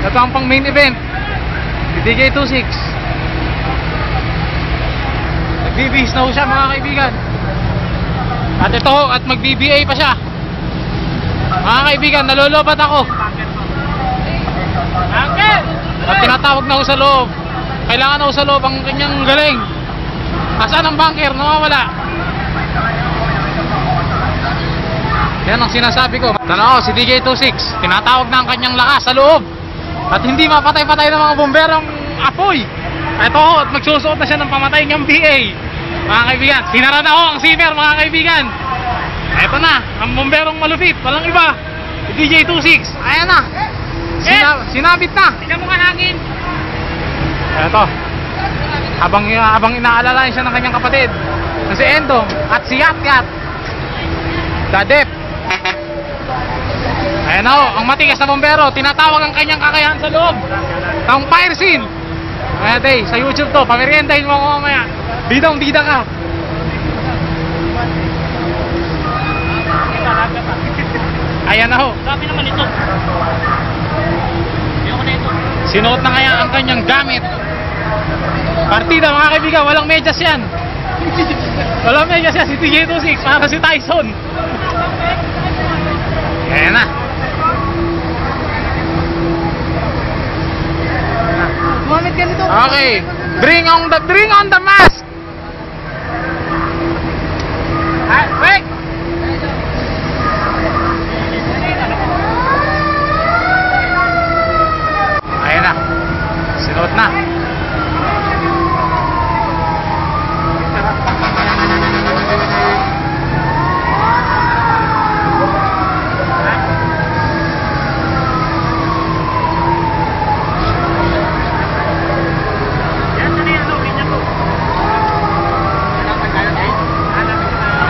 Ito ang pang main event. DJ26. Nagbibihis na ho siya mga kaibigan. At ito ho, at mag-BBA pa siya. Mga kaibigan, nalolobat ako. At tinatawag na ho sa loob. Kailangan na ho sa loob ang kanyang galing. Asaan ang bunker? Nawawala. Yan ang sinasabi ko. Tanaw, si DJ26 tinatawag na ang kanyang lakas sa loob. At hindi mapatay-patay ng mga bomberong apoy. Ito ho, at magsusuot na siya ng pamatay niyang BA. Mga kaibigan, sinara na ho ang simmer mga kaibigan. Ito na, ang bomberong malupit. Walang iba, si DJ26. Ayan na, sinabit na. Tignan mo ka hangin. Ito, habang inaalalayan siya ng kanyang kapatid na si Endong at si Yat-Yat Dadep. Ayan na ho, ang matigas na bombero. Tinatawag ang kanyang kakayahan sa loob ng fire scene. Ayan day, sa YouTube to, pameriendahin mo ako mamaya. Bidang-bida ka. Ayan na ho. Sabi naman ito. Ayoko na ito. Sinuot na kaya ang kanyang gamit. Partida mga kaibigan, walang medyas yan. Walang medyas yan, si DJ26 para si Tyson. Ayan na. Gumamit ka nito. Okay, bring on the mask. Wait. Ayan na. Sinuot na.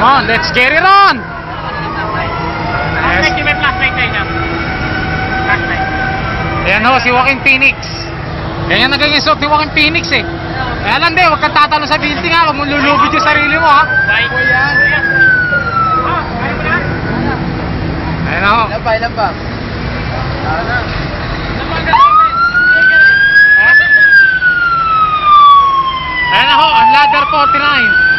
Come on, let's get it on! Yes. May flashlight tayo dyan. Flashlight. Ayan ho, si Joaquin Phoenix. Ganyan na ganyan suot ni Joaquin Phoenix eh. Kaya lang din, huwag kang tatalo sa building ha. Huwag mong lulubid yung sarili mo ha. Bye. Ayan ho. Ilan pa? Ayan na ho, ang ladder 49.